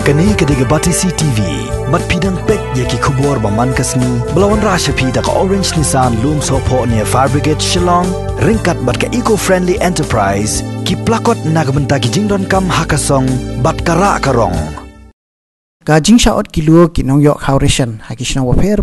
Kani kadiga Batisi TV, mat pidang pek yaki kubor baman kasni, belawan rasha pida ka Orange Nissan Loom Sopo near Fire Brigade Shillong, ringkat bat ka eco-friendly enterprise, ki plakot nagbenta ki jingdon kam hakasong, bat kara karong. Ka jing shaot kilo ki nong yok hauration, hakishna wa per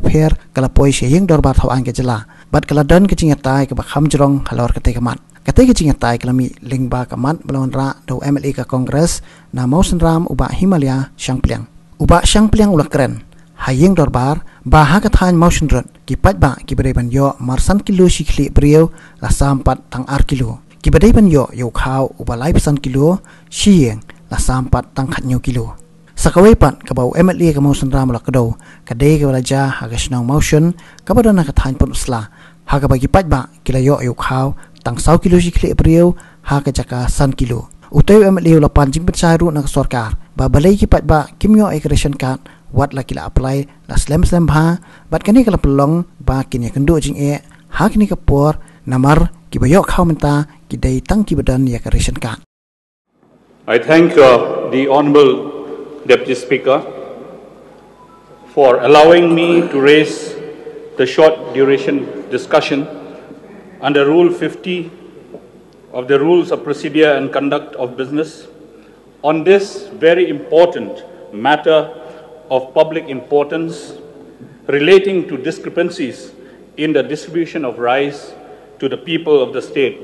kalapoi sheyeng dorbat haw angke jela, bat kaladan ke jingatai ke bakham jrong halor kate kamat. Kate ke jingatai kelami lingba kamat belawan ra do MLA ka Kongres na Mausen Ram uba Himalaya Shangpliang. Uba Shangpliang ulak keren, hayeng dorbar baha kathan Mausen Rot ki pat ba ki badai ban yo marsan kilo shikli brio la sampat tang ar kilo. Ki badai ban yo khaw uba lai pesan kilo shiyeng la sampat tang khatnyo kilo. Sakawai pat kabau MLA ka Mausen Ram ulak kado kadai ka walaja hagasnau Mausen kabadana kathan pun usla haga bagi pat ba kila yo khaw tang 100 kilo shikli brio ha ka jaka san kilo. Utai MLA la panjing pensairu nak sorkar ba balai ki pat ba kimyo ration card wat la kila apply la slam bha bat kani kala pelong ba kini kendo jing ha kini kapor namar ki bayok khaw menta ki dai tang ki badan ya ration card. I thank the Honorable Deputy Speaker for allowing me to raise the short duration discussion under Rule 50 of the Rules of Procedure and Conduct of Business on this very important matter of public importance relating to discrepancies in the distribution of rice to the people of the state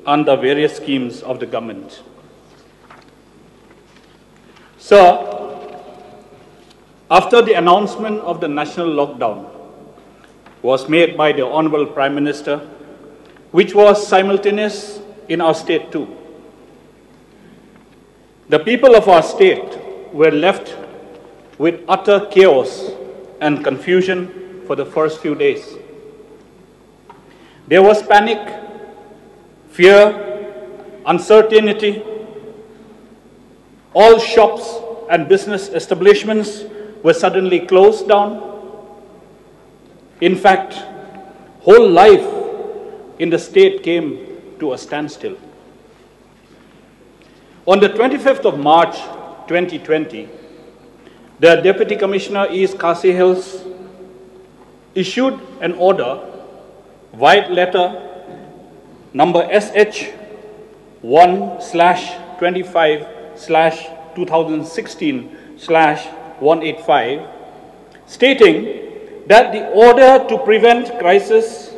under various schemes of the government. Sir, after the announcement of the national lockdown was made by the Honorable Prime Minister, which was simultaneous in our state too, the people of our state were left with utter chaos and confusion for the first few days. There was panic, fear, uncertainty. All shops and business establishments were suddenly closed down. In fact, whole life in the state came to a standstill. On the 25th of March 2020, the Deputy Commissioner East Khasi Hills issued an order, white letter number SH 1/25/2016/185, stating that the order to prevent crisis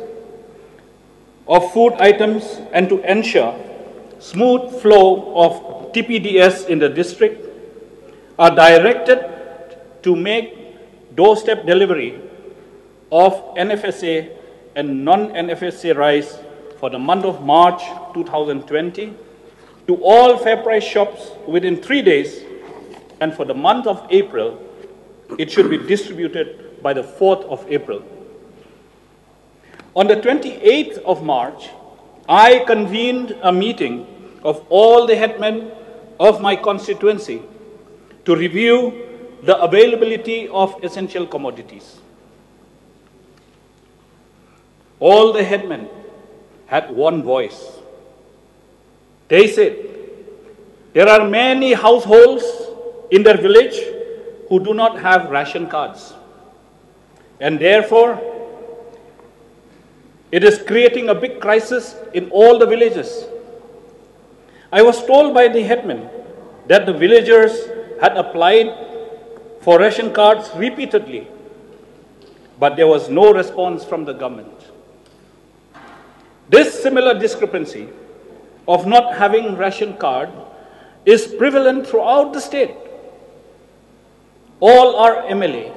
of food items and to ensure smooth flow of TPDS in the district are directed to make doorstep delivery of NFSA and non-NFSA rice for the month of March 2020 to all FairPrice shops within 3 days, and for the month of April, it should be distributed by the 4th of April. On the 28th of March, I convened a meeting of all the headmen of my constituency to review the availability of essential commodities. All the headmen had one voice. They said, there are many households in their village who do not have ration cards, and therefore it is creating a big crisis in all the villages. I was told by the headman that the villagers had applied for ration cards repeatedly, but there was no response from the government. This similar discrepancy of not having ration card is prevalent throughout the state. All our MLA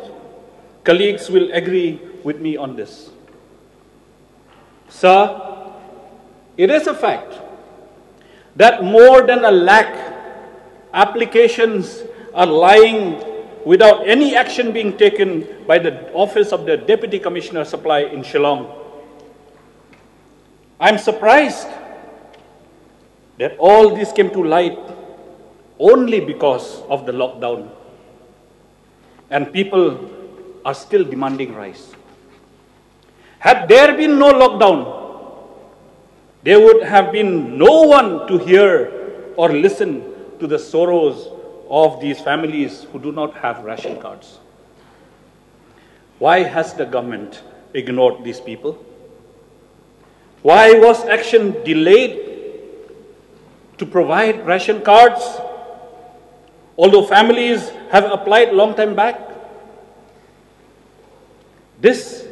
colleagues will agree with me on this. Sir, it is a fact that more than 1 lakh applications are lying without any action being taken by the Office of the Deputy Commissioner Supply in Shillong. I'm surprised that all this came to light only because of the lockdown, and people are still demanding rice. Had there been no lockdown, there would have been no one to hear or listen to the sorrows of these families who do not have ration cards. Why has the government ignored these people? Why was action delayed to provide ration cards, although families have applied long time back? This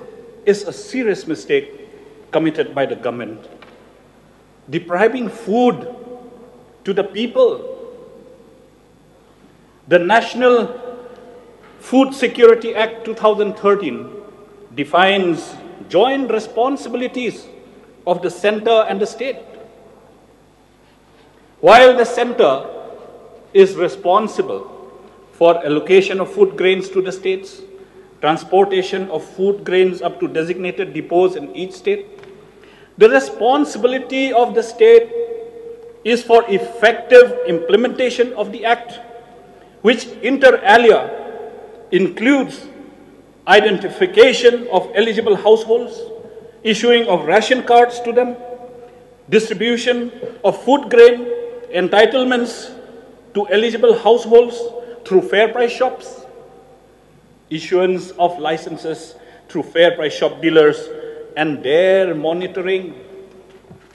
is a serious mistake committed by the government, depriving food to the people. The National Food Security Act 2013 defines joint responsibilities of the center and the state. While the center is responsible for allocation of food grains to the states, transportation of food grains up to designated depots in each state, the responsibility of the state is for effective implementation of the Act, which inter alia includes identification of eligible households, issuing of ration cards to them, distribution of food grain entitlements to eligible households through fair price shops, issuance of licenses through fair price shop dealers and their monitoring,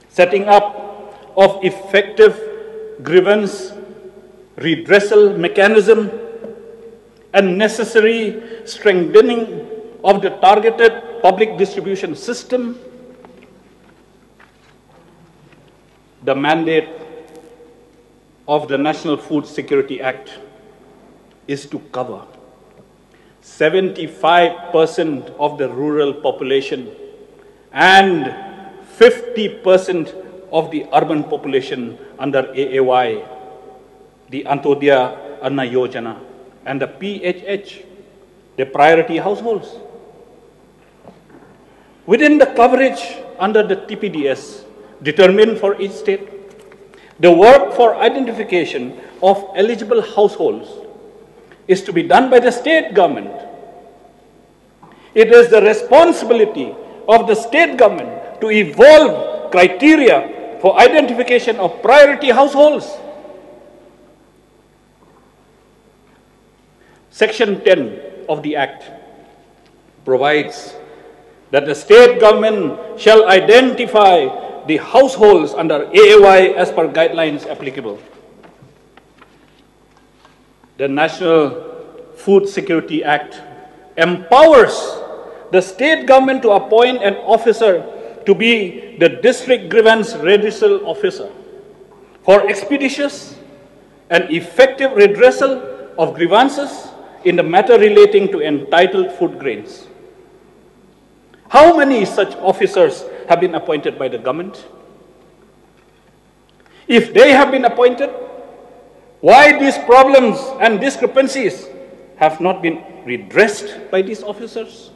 setting up of effective grievance redressal mechanism, and necessary strengthening of the targeted public distribution system. The mandate of the National Food Security Act is to cover 75% of the rural population and 50% of the urban population under AAY, the Antodaya Anna Yojana, and the PHH, the priority households. Within the coverage under the TPDS determined for each state, the work for identification of eligible households is to be done by the state government. It is the responsibility of the state government to evolve criteria for identification of priority households. Section 10 of the Act provides that the state government shall identify the households under AAY as per guidelines applicable. The National Food Security Act empowers the state government to appoint an officer to be the district grievance redressal officer for expeditious and effective redressal of grievances in the matter relating to entitled food grains. How many such officers have been appointed by the government? If they have been appointed, why these problems and discrepancies have not been redressed by these officers?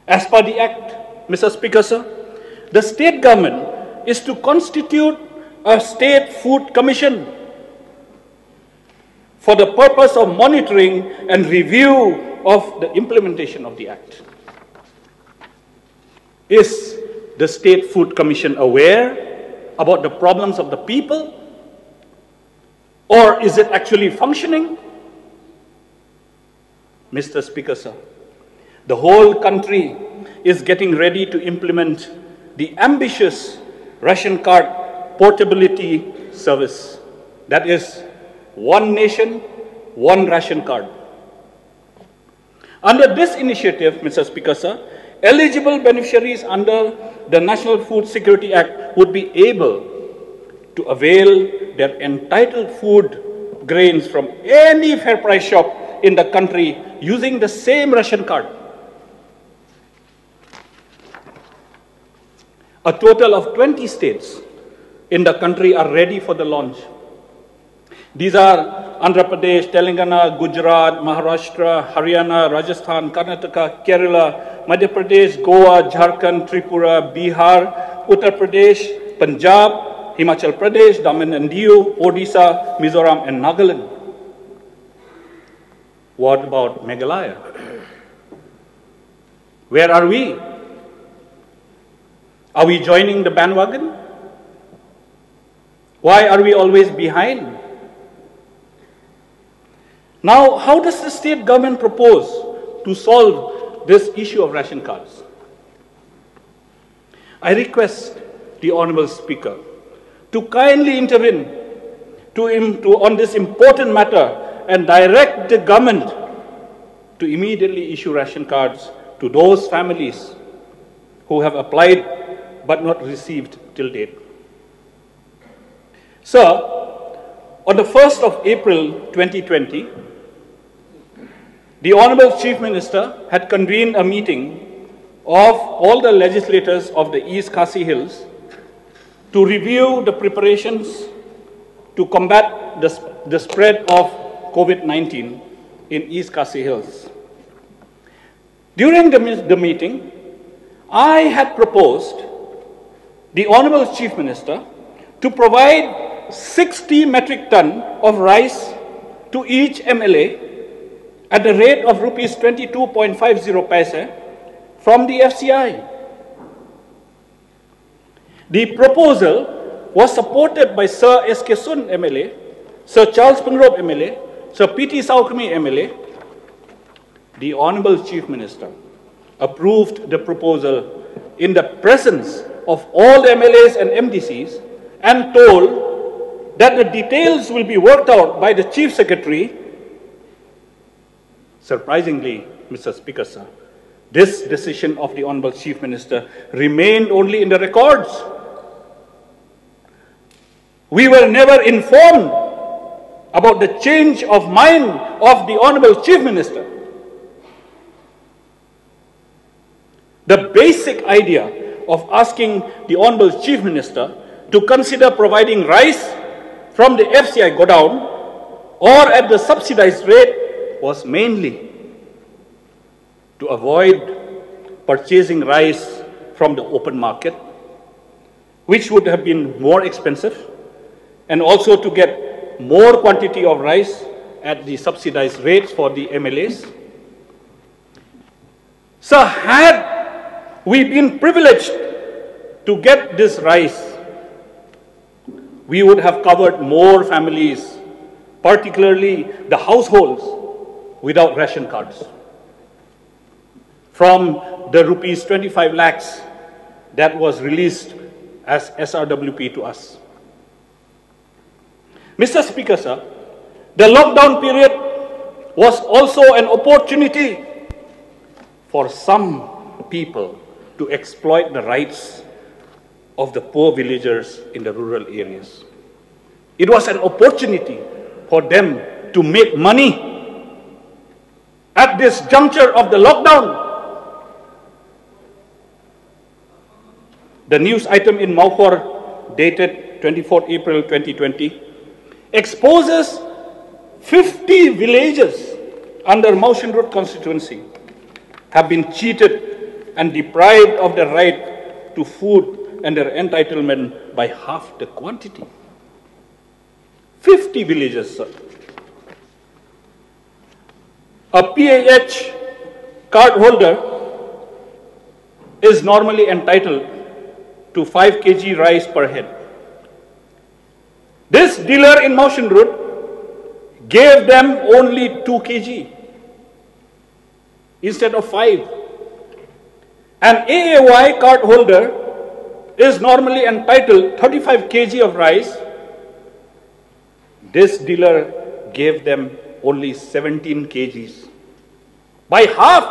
As per the Act, Mr. Speaker, sir, the state government is to constitute a state food commission for the purpose of monitoring and review of the implementation of the Act. Is the State Food Commission aware about the problems of the people? Or is it actually functioning? Mr. Speaker, sir, the whole country is getting ready to implement the ambitious ration card portability service. That is, one nation, one ration card. Under this initiative, Mr. Speaker, sir, eligible beneficiaries under the National Food Security Act would be able to avail their entitled food grains from any fair price shop in the country using the same ration card. A total of 20 states in the country are ready for the launch. These are Andhra Pradesh, Telangana, Gujarat, Maharashtra, Haryana, Rajasthan, Karnataka, Kerala, Madhya Pradesh, Goa, Jharkhand, Tripura, Bihar, Uttar Pradesh, Punjab, Himachal Pradesh, Daman and Diu, Odisha, Mizoram and Nagaland. What about Meghalaya? Where are we? Are we joining the bandwagon? Why are we always behind? Now, how does the state government propose to solve this issue of ration cards? I request the Honourable Speaker to kindly intervene on this important matter and direct the government to immediately issue ration cards to those families who have applied but not received till date. Sir, on the 1st of April 2020, the Honourable Chief Minister had convened a meeting of all the legislators of the East Khasi Hills to review the preparations to combat the spread of COVID-19 in East Khasi Hills. During the meeting, I had proposed the Honourable Chief Minister to provide 60 metric ton of rice to each MLA at the rate of rupees 22.50 paise from the FCI. The proposal was supported by Sir S.K. Sun MLA, Sir Charles Pengrove MLA, Sir P.T. Saukami MLA. The Honourable Chief Minister approved the proposal in the presence of all the MLAs and MDCs and told that the details will be worked out by the Chief Secretary. Surprisingly, Mr. Speaker, sir, this decision of the Honourable Chief Minister remained only in the records. We were never informed about the change of mind of the Honourable Chief Minister. The basic idea of asking the Honourable Chief Minister to consider providing rice from the FCI godown or at the subsidized rate was mainly to avoid purchasing rice from the open market, which would have been more expensive, and also to get more quantity of rice at the subsidized rates for the MLAs. So had we been privileged to get this rice, we would have covered more families, particularly the households without ration cards, from the rupees 25 lakhs that was released as SRWP to us. Mr. Speaker, sir, the lockdown period was also an opportunity for some people to exploit the rights of the poor villagers in the rural areas. It was an opportunity for them to make money at this juncture of the lockdown. The news item in Maukor dated 24th April 2020 exposes 50 villages under Maushan Road constituency have been cheated and deprived of the right to food and their entitlement by half the quantity. 50 villages, sir. A PAH card holder is normally entitled to 5 kg rice per head. This dealer in Maushan Road gave them only 2 kg instead of 5. An AAY card holder is normally entitled 35 kg of rice. This dealer gave them only 17 kgs. By half.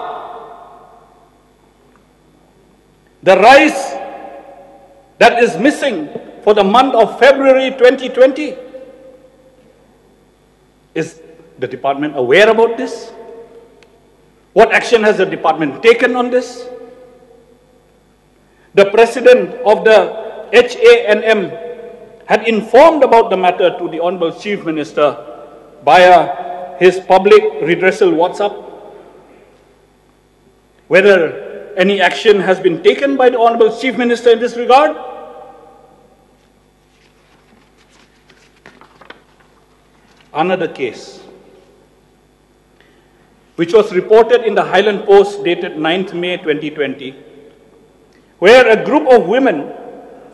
The rice that is missing for the month of February 2020. Is the department aware about this? What action has the department taken on this? The president of the HANM had informed about the matter to the Honourable Chief Minister via his public redressal WhatsApp. Whether any action has been taken by the Honourable Chief Minister in this regard? Another case, which was reported in the Highland Post dated 9th May 2020, where a group of women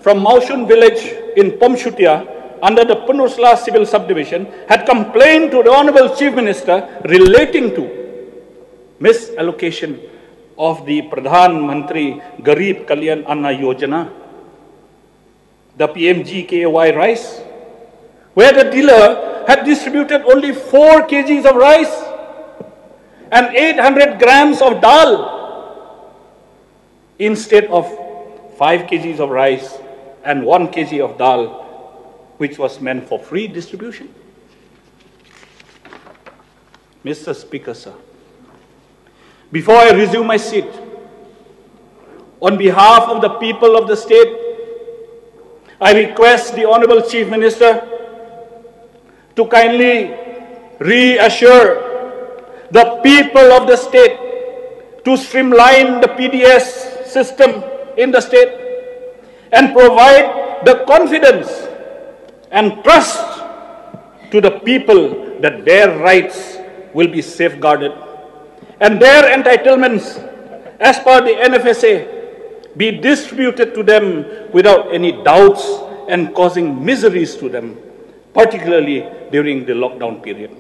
from Maushun village in Pomshutia under the Punursla Civil Subdivision had complained to the Honorable Chief Minister relating to misallocation of the Pradhan Mantri Garib Kalyan Anna Yojana, the PMGKY rice, where the dealer had distributed only 4 kgs of rice and 800 grams of dal instead of 5 kgs of rice and 1 kg of dal, which was meant for free distribution. Mr. Speaker, sir, before I resume my seat, on behalf of the people of the state, I request the Honorable Chief Minister to kindly reassure the people of the state to streamline the PDS system in the state and provide the confidence and trust to the people that their rights will be safeguarded and their entitlements as per the NFSA be distributed to them without any doubts and causing miseries to them, particularly during the lockdown period.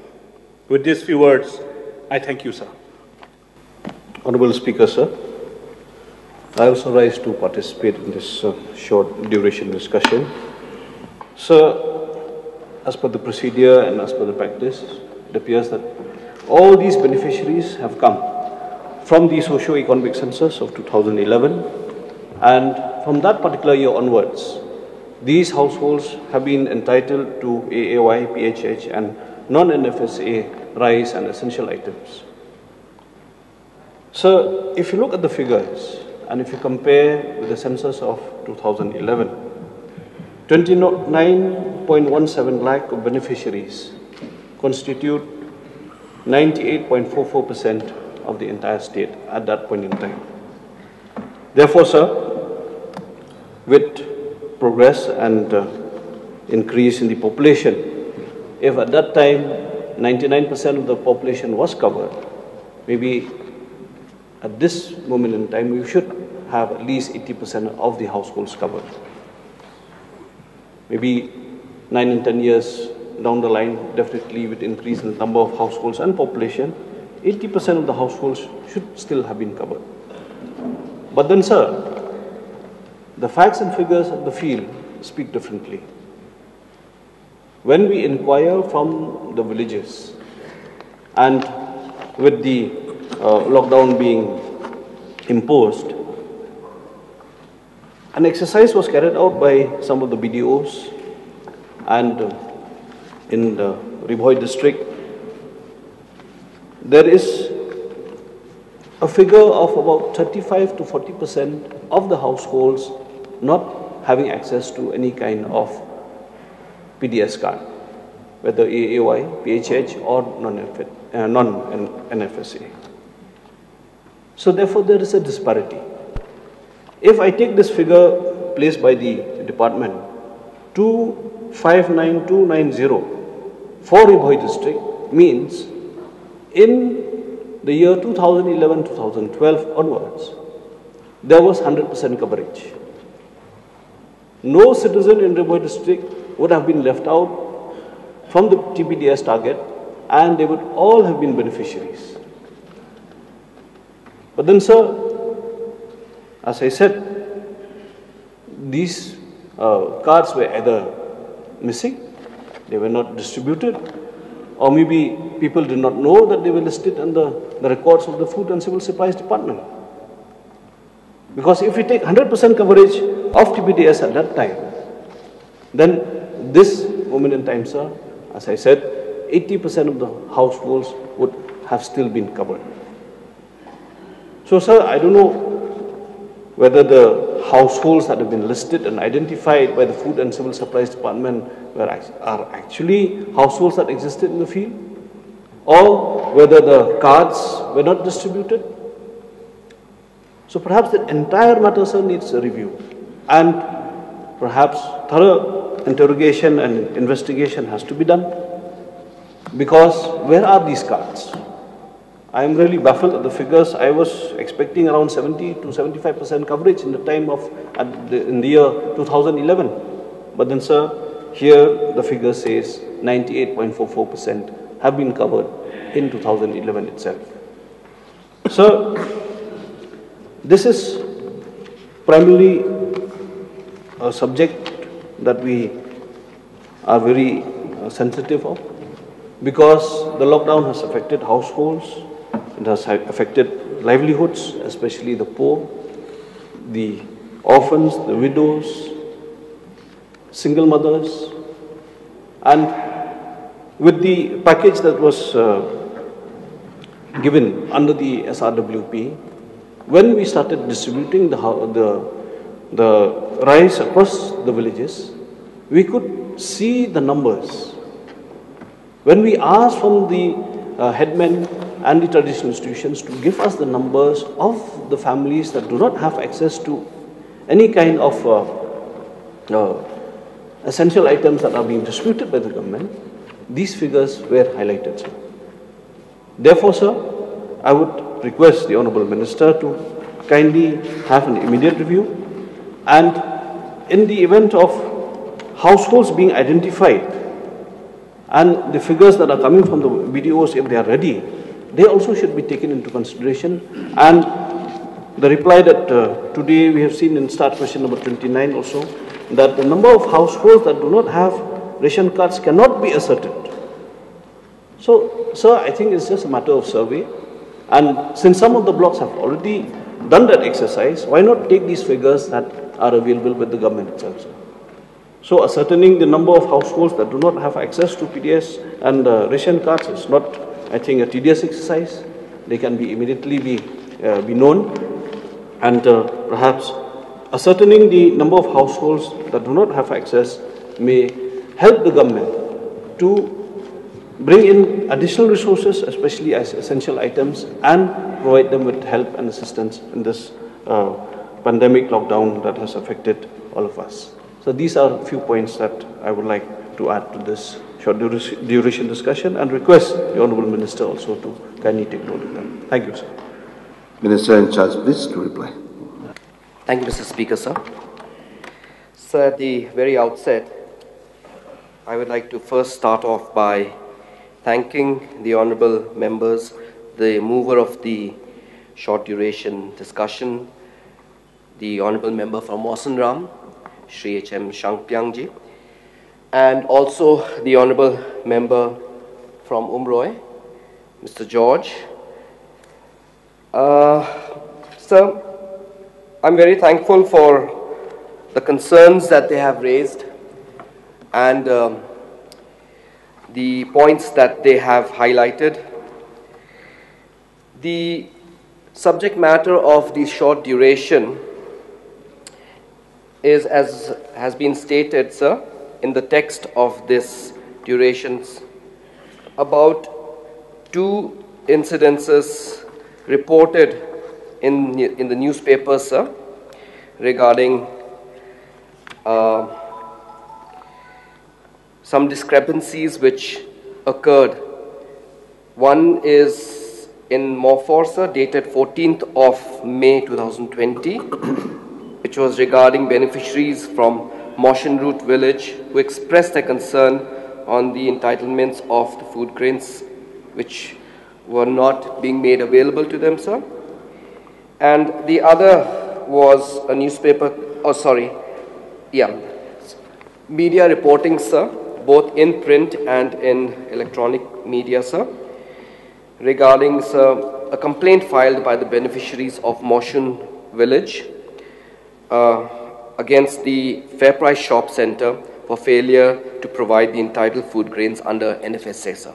With these few words, I thank you, sir. Honorable Speaker, sir, I also rise to participate in this short duration discussion. Sir, as per the procedure and as per the practice, it appears that all these beneficiaries have come from the socio-economic census of 2011, and from that particular year onwards, these households have been entitled to AAY, PHH and non-NFSA rice and essential items. So, if you look at the figures and if you compare with the census of 2011, 29.17 lakh of beneficiaries constitute 98.44% of the entire state at that point in time. Therefore, sir, with progress and increase in the population, if at that time 99% of the population was covered, maybe at this moment in time we should have at least 80% of the households covered. Maybe 9 and 10 years down the line, definitely with increase in the number of households and population, 80% of the households should still have been covered. But then, sir, the facts and figures of the field speak differently. When we inquire from the villages, and with the lockdown being imposed, an exercise was carried out by some of the BDOs, and in the Ribhoi district, there is a figure of about 35 to 40% of the households not having access to any kind of PDS card, whether AAY, PHH or non-NFSA. So therefore there is a disparity. If I take this figure placed by the department, 259290 for Ribhoi district means in the year 2011-2012 onwards, there was 100% coverage. No citizen in Ribhoi district would have been left out from the TPDS target, and they would all have been beneficiaries. But then, sir, as I said, these cards were either missing, they were not distributed, or maybe people did not know that they were listed in the records of the Food and Civil Supplies Department. Because if we take 100% coverage of TPDS at that time, then this moment in time, sir, as I said, 80% of the households would have still been covered. So, sir, I don't know whether the households that have been listed and identified by the Food and Civil Supplies Department are actually households that existed in the field, or whether the cards were not distributed. So perhaps the entire matter, sir, needs a review, and perhaps thorough interrogation and investigation has to be done, because where are these cards? I am really baffled at the figures. I was expecting around 70 to 75% coverage in the time of in the year 2011, but then, sir, here the figure says 98.44% have been covered in 2011 itself. So, this is primarily a subject that we are very sensitive of, because the lockdown has affected households, it has affected livelihoods, especially the poor, the orphans, the widows, single mothers, and with the package that was given under the SRWP, when we started distributing the rice across the villages, we could see the numbers. When we asked from the headmen and the traditional institutions to give us the numbers of the families that do not have access to any kind of essential items that are being distributed by the government, these figures were highlighted, sir. Therefore, sir, I would request the Honourable Minister to kindly have an immediate review, and in the event of households being identified and the figures that are coming from the BDOs, if they are ready, they also should be taken into consideration. And the reply that today we have seen in start question number 29 also, that the number of households that do not have ration cards cannot be ascertained. So, sir, I think it's just a matter of survey. And since some of the blocks have already done that exercise, why not take these figures that are available with the government itself, sir? So, ascertaining the number of households that do not have access to PDS and ration cards is not, I think, a tedious exercise. They can be immediately be known, and perhaps ascertaining the number of households that do not have access may help the government to bring in additional resources, especially as essential items, and provide them with help and assistance in this pandemic lockdown that has affected all of us. So these are a few points that I would like to add to this short duration discussion, and request the Honourable Minister also to kindly take note of them. Thank you, sir. Minister in charge, please, to reply. Thank you, Mr. Speaker, sir. Sir, at the very outset, I would like to first start off by thanking the honourable members, the mover of the short duration discussion, the honourable member from Mawsynram, Shri H.M. Shangpyangji, and also the honourable member from Umroi, Mr. George. Sir, I'm very thankful for the concerns that they have raised and the points that they have highlighted. The subject matter of the short duration is, as has been stated, sir, in the text of this durations, about 2 incidences reported in the newspapers, sir, regarding some discrepancies which occurred. One is in Mofor, sir, dated 14th of May 2020, which was regarding beneficiaries from Mawsynroot village who expressed their concern on the entitlements of the food grains which were not being made available to them, sir. And the other was a newspaper, media reporting, sir, both in print and in electronic media, sir, regarding, sir, a complaint filed by the beneficiaries of Mawsyn village against the Fair Price Shop Centre for failure to provide the entitled food grains under NFSA, sir.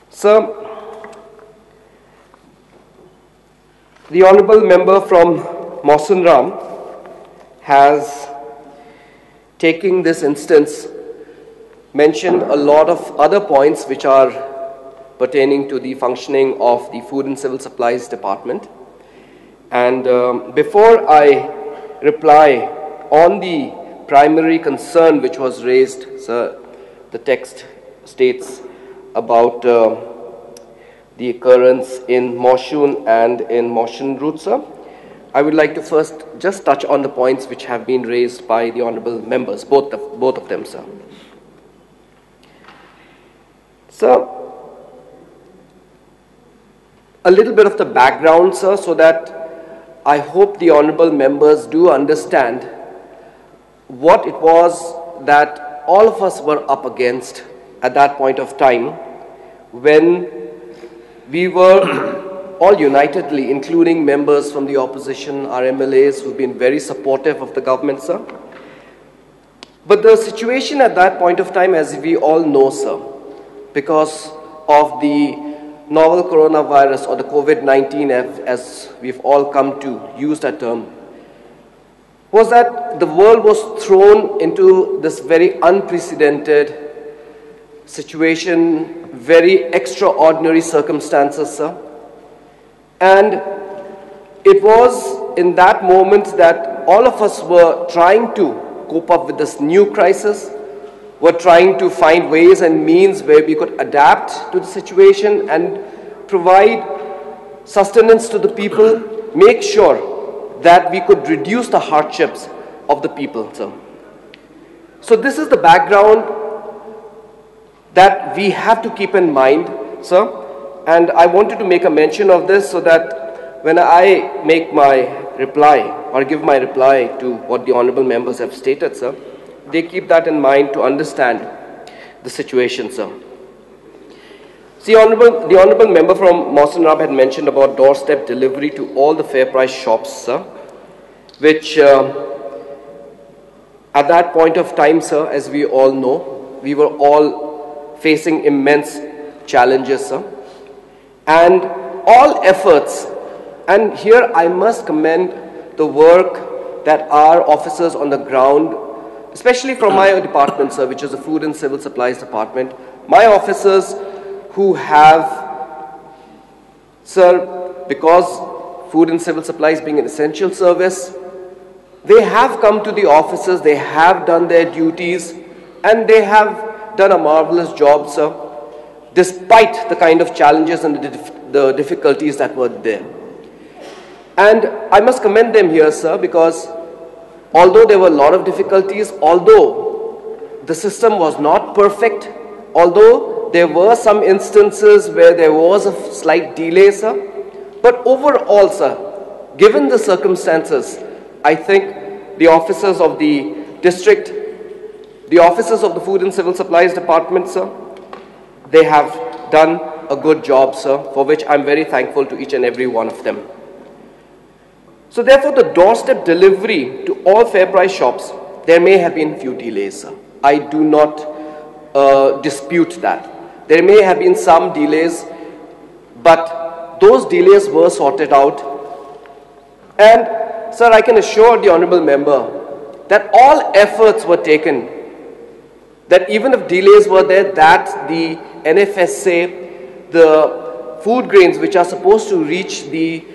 Sir, the honourable member from Mawsynram has, taking this instance, mentioned a lot of other points which are pertaining to the functioning of the Food and Civil Supplies Department. And before I reply on the primary concern which was raised, sir, the text states about the occurrence in Mawsyn and in Mawsynroot, sir. I would like to first just touch on the points which have been raised by the honorable members, both of them, sir. So, a little bit of the background, sir, so that I hope the honorable members do understand what it was that all of us were up against at that point of time when we were all unitedly, including members from the opposition, our MLAs who've been very supportive of the government, sir. But the situation at that point of time, as we all know, sir, because of the novel coronavirus or the COVID-19, as we've all come to use that term, was that the world was thrown into this very unprecedented situation, very extraordinary circumstances, sir. And it was in that moment that all of us were trying to cope up with this new crisis, were trying to find ways and means where we could adapt to the situation and provide sustenance to the people, make sure that we could reduce the hardships of the people, sir. So this is the background that we have to keep in mind, sir. And I wanted to make a mention of this so that when I make my reply or give my reply to what the honorable members have stated, sir, they keep that in mind to understand the situation, sir. See, the honorable member from Mawson Ram had mentioned about doorstep delivery to all the fair price shops, sir, which at that point of time, sir, as we all know, we were all facing immense challenges, sir. And all efforts, and here I must commend the work that our officers on the ground, especially from my department, sir, which is the Food and Civil Supplies Department, my officers who have, sir, because Food and Civil Supplies being an essential service, they have come to the offices, they have done their duties, and they have done a marvelous job, sir, despite the kind of challenges and the difficulties that were there. And I must commend them here, sir, because although there were a lot of difficulties, although the system was not perfect, although there were some instances where there was a slight delay, sir, but overall, sir, given the circumstances, I think the officers of the district, the officers of the Food and Civil Supplies Department, sir, they have done a good job, sir, for which I'm very thankful to each and every one of them. So therefore, the doorstep delivery to all fair price shops, there may have been few delays, sir. I do not dispute that. There may have been some delays, but those delays were sorted out. And, sir, I can assure the honorable member that all efforts were taken, that even if delays were there, that the NFSA, the food grains which are supposed to reach the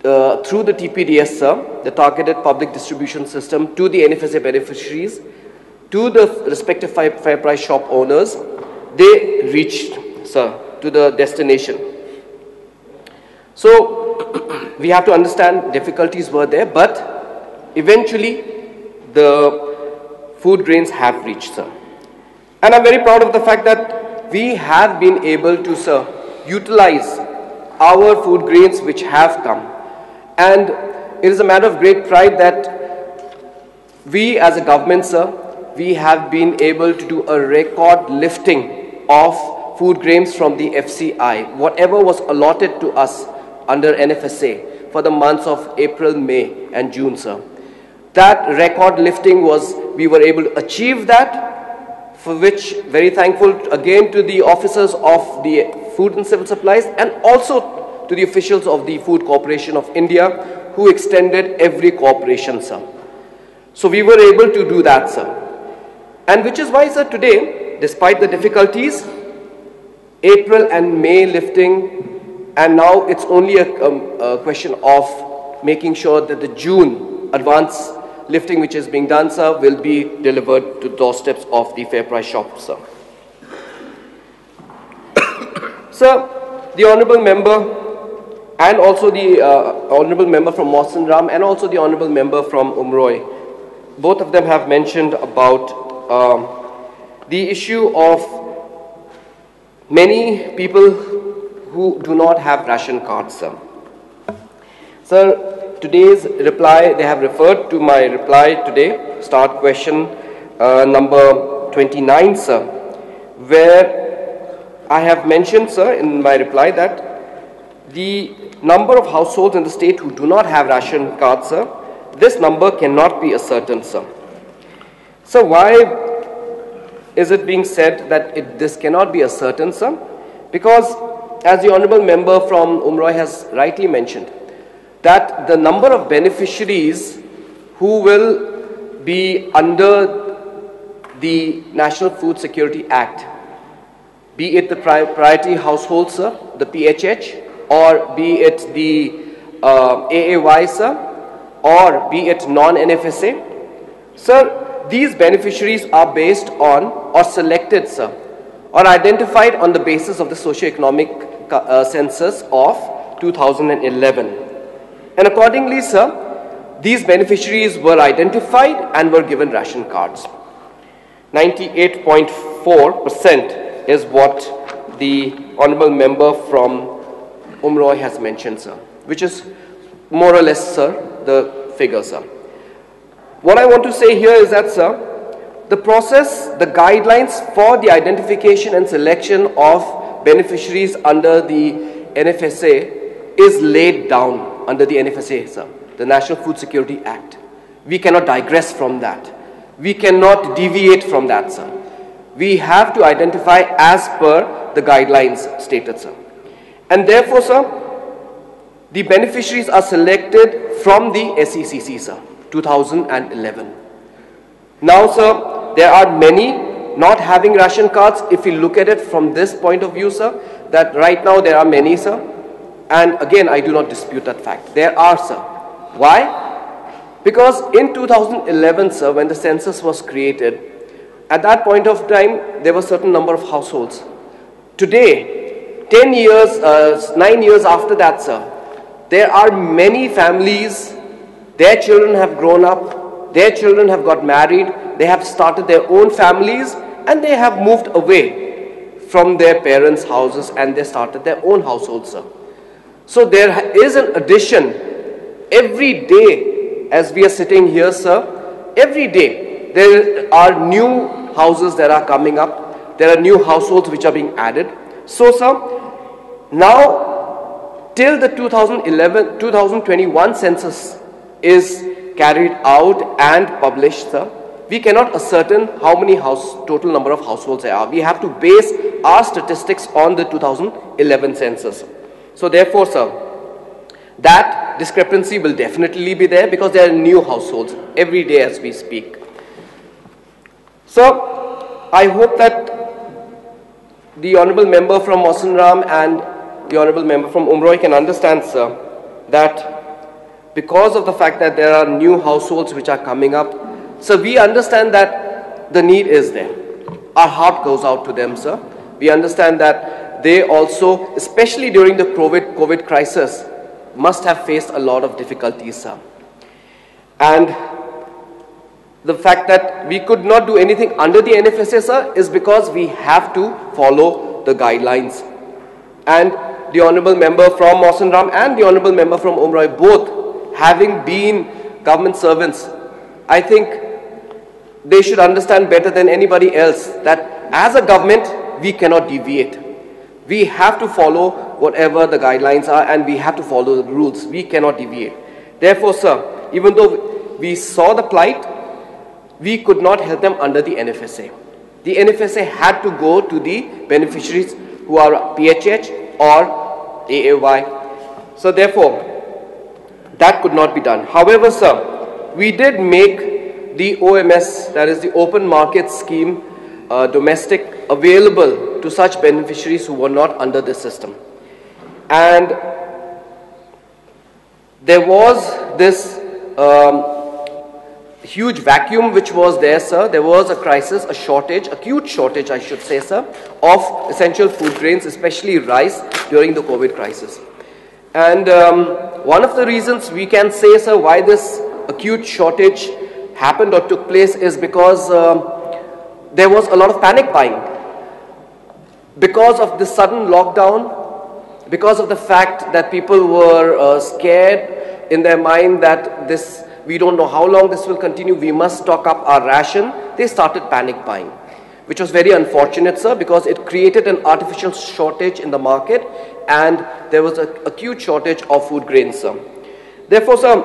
through the TPDS, sir, the Targeted Public Distribution System, to the NFSA beneficiaries, to the respective fair price shop owners, they reached, sir, to the destination. So we have to understand difficulties were there, but eventually the food grains have reached, sir. And I'm very proud of the fact that we have been able to, sir, utilize our food grains which have come. And it is a matter of great pride that we as a government, sir, we have been able to do a record lifting of food grains from the FCI, whatever was allotted to us under NFSA for the months of April, May and June, sir. That record lifting was, we were able to achieve that, for which very thankful again to the officers of the Food and Civil Supplies and also to the officials of the Food Corporation of India who extended every cooperation, sir. So we were able to do that, sir. And which is why, sir, today, despite the difficulties, April and May lifting, and now it's only a question of making sure that the June advance lifting which is being done, sir, will be delivered to doorsteps of the fair price shops, sir. Sir, the honorable member and also the Honorable Member from Mawson Ram and also the Honorable Member from Umroi, both of them have mentioned about the issue of many people who do not have ration cards, sir. Sir, today's reply, they have referred to my reply today, start question number 29, sir, where I have mentioned, sir, in my reply that the number of households in the state who do not have ration cards, sir, this number cannot be ascertained, sir. So why is it being said that this cannot be ascertained, sir? Because as the Honorable Member from Umroi has rightly mentioned, that the number of beneficiaries who will be under the National Food Security Act, be it the priority households, sir, the PHH, or be it the AAY, sir, or be it non-NFSA. Sir, these beneficiaries are based on or selected, sir, or identified on the basis of the socio-economic census of 2011. And accordingly, sir, these beneficiaries were identified and were given ration cards. 98.4% is what the Honorable Member from Umroi has mentioned, sir, which is more or less, sir, the figure, sir. What I want to say here is that, sir, the process, the guidelines for the identification and selection of beneficiaries under the NFSA is laid down under the NFSA, sir, the National Food Security Act. We cannot digress from that. We cannot deviate from that, sir. We have to identify as per the guidelines stated, sir. And therefore, sir, the beneficiaries are selected from the SECC, sir, 2011. Now, sir, there are many not having ration cards. If we look at it from this point of view, sir, that right now there are many, sir. And again, I do not dispute that fact. There are, sir. Why? Because in 2011, sir, when the census was created, at that point of time, there were a certain number of households. Today, 9 years after that, sir, there are many families, their children have grown up, their children have got married, they have started their own families, and they have moved away from their parents' houses and they started their own households, sir. So there is an addition every day as we are sitting here, sir. Every day there are new houses that are coming up. There are new households which are being added. So, sir, now till the 2021 census is carried out and published, sir, we cannot ascertain how many total number of households there are. We have to base our statistics on the 2011 census. So therefore, sir, that discrepancy will definitely be there because there are new households every day as we speak. So I hope that the Honorable Member from Mawson Ram and the Honorable Member from Umroi can understand, sir, that because of the fact that there are new households which are coming up, so we understand that the need is there. Our heart goes out to them, sir. We understand that they also, especially during the COVID crisis, must have faced a lot of difficulties, sir. And the fact that we could not do anything under the NFSA, sir, is because we have to follow the guidelines. And the Honorable Member from Mawson Ram and the Honorable Member from Umroi, both having been government servants, I think they should understand better than anybody else that as a government, we cannot deviate. We have to follow whatever the guidelines are and we have to follow the rules. We cannot deviate. Therefore, sir, even though we saw the plight, we could not help them under the NFSA. The NFSA had to go to the beneficiaries who are PHH or AAY. So therefore, that could not be done. However, sir, we did make the OMS, that is the open market scheme, domestic, available to such beneficiaries who were not under this system. And there was this huge vacuum which was there, sir. There was a crisis, a shortage, acute shortage, I should say, sir, of essential food grains, especially rice, during the COVID crisis. And one of the reasons we can say, sir, why this acute shortage happened or took place is because there was a lot of panic buying. Because of the sudden lockdown, because of the fact that people were scared in their mind that we don't know how long this will continue, we must stock up our ration, they started panic buying, which was very unfortunate, sir, because it created an artificial shortage in the market and there was an acute shortage of food grains, sir. Therefore, sir,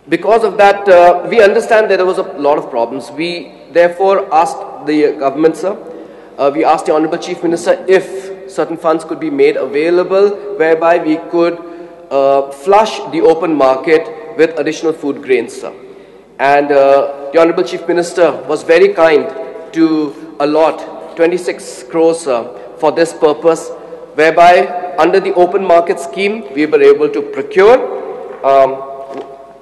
because of that, we understand that there was a lot of problems. We therefore asked the government, sir, we asked the Honorable Chief Minister if certain funds could be made available whereby we could flush the open market with additional food grains, sir. And the Honorable Chief Minister was very kind to allot 26 crores for this purpose, whereby under the open market scheme we were able to procure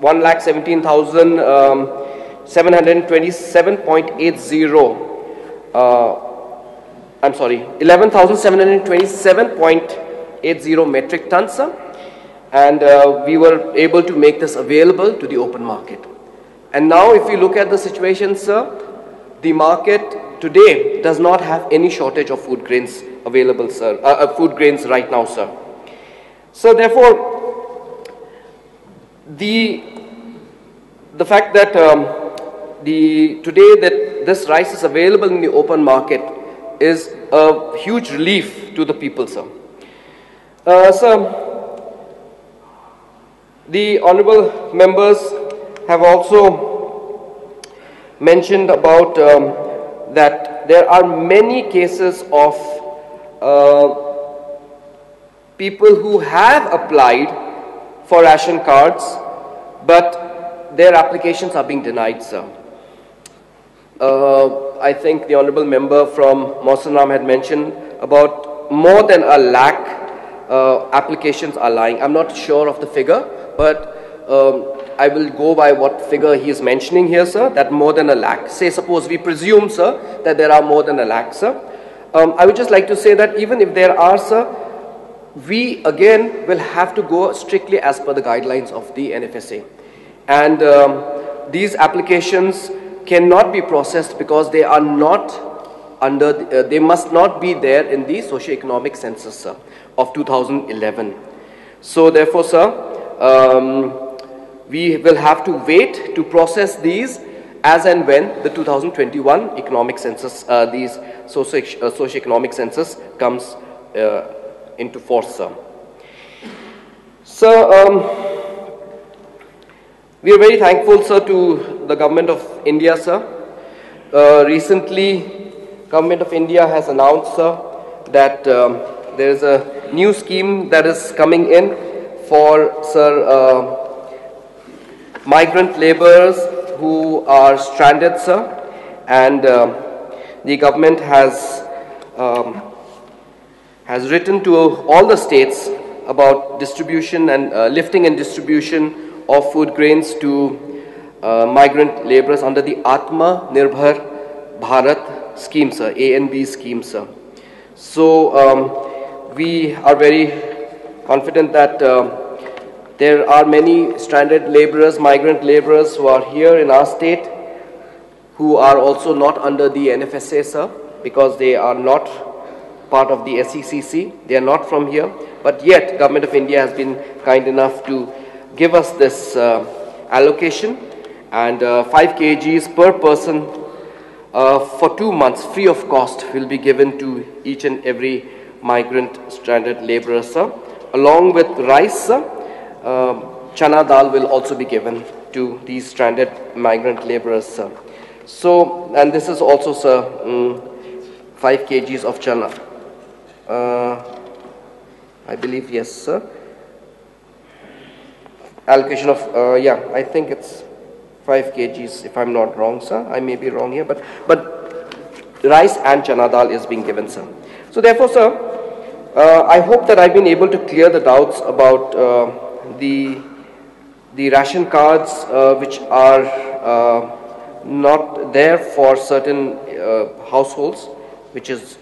11,727.80 metric tons, sir. And we were able to make this available to the open market. And now if you look at the situation, sir, the market today does not have any shortage of food grains available, sir, food grains right now, sir. So therefore, the fact that today that this rice is available in the open market is a huge relief to the people, sir. Sir, the honorable members have also mentioned about that there are many cases of people who have applied for ration cards, but their applications are being denied, sir. I think the honorable member from Mawson Ram had mentioned about more than 1 lakh applications are lying. I'm not sure of the figure, but I will go by what figure he is mentioning here, sir, that more than 1 lakh. Say, suppose we presume, sir, that there are more than 1 lakh, sir. I would just like to say that even if there are, sir, we again will have to go strictly as per the guidelines of the NFSA. And these applications cannot be processed because they are not under, they must not be there in the socio-economic census, sir, of 2011. So therefore, sir, we will have to wait to process these as and when the 2021 economic census, these socio-economic census comes into force, sir. So, we are very thankful, sir, to the Government of India, sir. Recently, Government of India has announced, sir, that there is a new scheme that is coming in for, sir, migrant laborers who are stranded, sir, and the government has written to all the states about distribution and lifting and distribution of food grains to migrant laborers under the Atma Nirbhar Bharat scheme, sir, ANB scheme, sir. So we are very confident that there are many stranded laborers, migrant laborers who are here in our state who are also not under the NFSA, sir, because they are not part of the SECC. They are not from here, but yet Government of India has been kind enough to give us this allocation, and 5 kgs per person for 2 months free of cost will be given to each and every migrant stranded laborer, sir. Along with rice, sir, chana dal will also be given to these stranded migrant laborers, sir. So, and this is also, sir, 5 kgs of chana. I believe, yes, sir. Allocation of, yeah, I think it's 5 kgs, if I'm not wrong, sir. I may be wrong here, but rice and chana dal is being given, sir. So therefore, sir, I hope that I've been able to clear the doubts about the ration cards which are not there for certain households, which is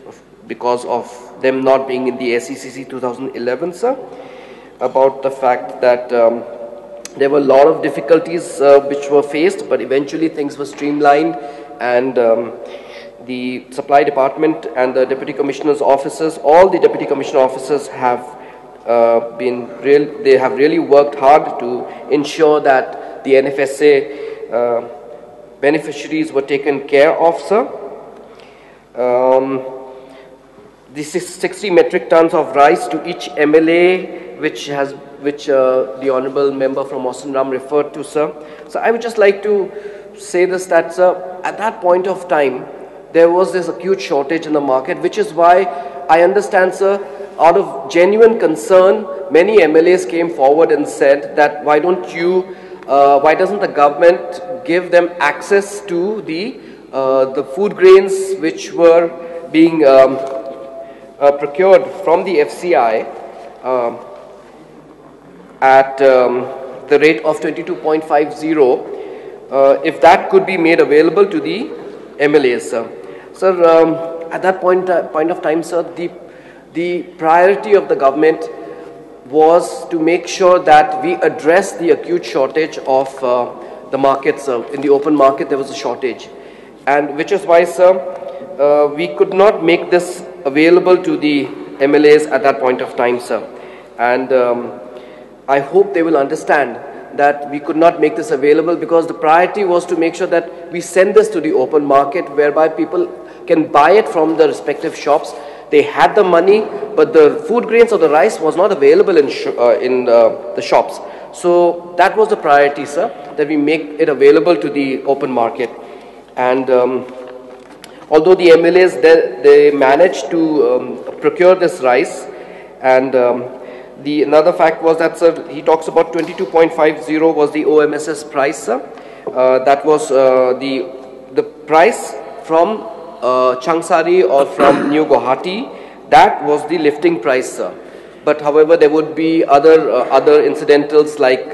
because of them not being in the SECC 2011, sir, about the fact that there were a lot of difficulties which were faced, but eventually things were streamlined, and the supply department and the deputy commissioner's offices, all the deputy commissioner officers have they have really worked hard to ensure that the NFSA beneficiaries were taken care of, sir. The 60 metric tons of rice to each MLA, which the honourable member from Mawson Ram referred to, sir. So I would just like to say this, that, sir, at that point of time, there was this acute shortage in the market, which is why I understand, sir, out of genuine concern, many MLAs came forward and said that why doesn't the government give them access to the food grains which were being procured from the FCI at the rate of 22.50, if that could be made available to the MLAs, sir. Sir, at that point of time, sir, the priority of the government was to make sure that we address the acute shortage of the market, sir. In the open market, there was a shortage, and which is why, sir, we could not make this available to the MLAs at that point of time, sir. And I hope they will understand that we could not make this available because the priority was to make sure that we send this to the open market, whereby people can buy it from the respective shops. They had the money, but the food grains or the rice was not available in the shops. So that was the priority, sir, that we make it available to the open market. And although the MLAs, they managed to procure this rice, and another fact was that, sir, he talks about 22.50 was the OMSS price, sir. That was the price from Changsari or from New Guwahati. That was the lifting price, sir. But however, there would be other incidentals like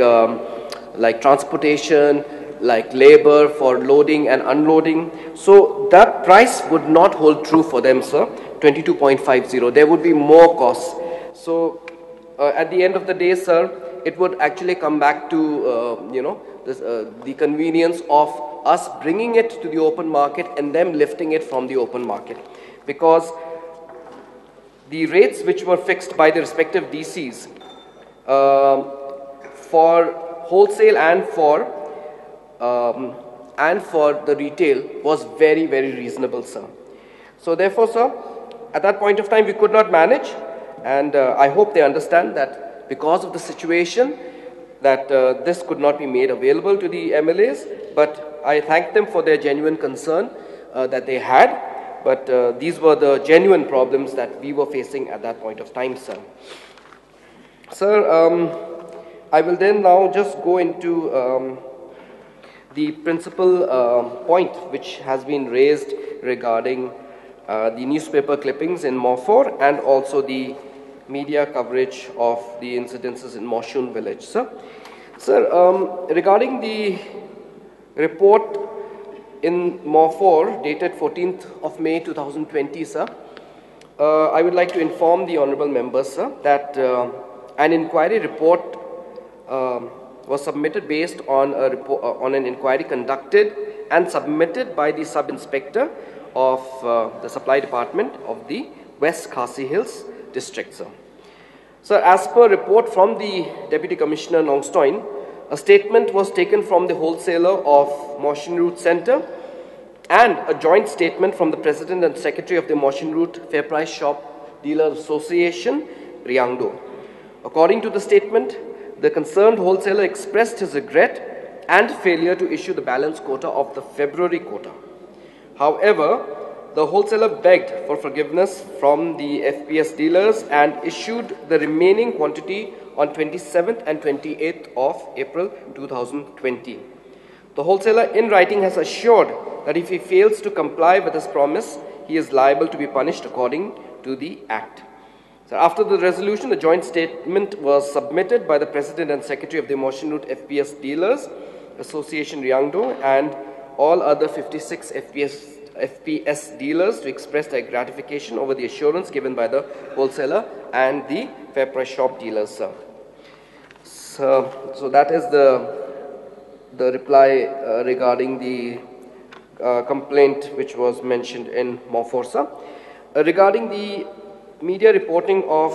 transportation, like labor for loading and unloading. So that price would not hold true for them, sir. 22.50. There would be more costs. So at the end of the day, sir, it would actually come back to the convenience of us bringing it to the open market and them lifting it from the open market, because the rates which were fixed by the respective DCs for wholesale and for the retail was very, very reasonable, sir. So therefore, sir, at that point of time we could not manage, and I hope they understand that because of the situation that this could not be made available to the MLAs, but I thank them for their genuine concern that they had, but these were the genuine problems that we were facing at that point of time, sir. Sir, I will then now just go into the principal point which has been raised regarding the newspaper clippings in Mofor and also the media coverage of the incidences in Moshun village, sir. Sir, regarding the report in Mofor dated 14th of May 2020, sir, I would like to inform the honorable members, sir, that an inquiry report was submitted based on an inquiry conducted and submitted by the sub-inspector of the supply department of the West Khasi Hills district, sir. Sir, as per report from the Deputy Commissioner Nongstoin, a statement was taken from the wholesaler of Mawson Route Centre and a joint statement from the President and Secretary of the Mawson Route Fair Price Shop Dealer Association, Riangdo. According to the statement, the concerned wholesaler expressed his regret and failure to issue the balance quota of the February quota. However, the wholesaler begged for forgiveness from the FPS dealers and issued the remaining quantity on 27th and 28th of April 2020. The wholesaler in writing has assured that if he fails to comply with his promise, he is liable to be punished according to the Act. So after the resolution, the joint statement was submitted by the President and Secretary of the Mawson Route FPS Dealers Association Riangdo and all other 56 FPS dealers to express their gratification over the assurance given by the wholesaler and the fair price shop dealers, sir. So that is the reply regarding the complaint which was mentioned in Morforsa. Regarding the media reporting of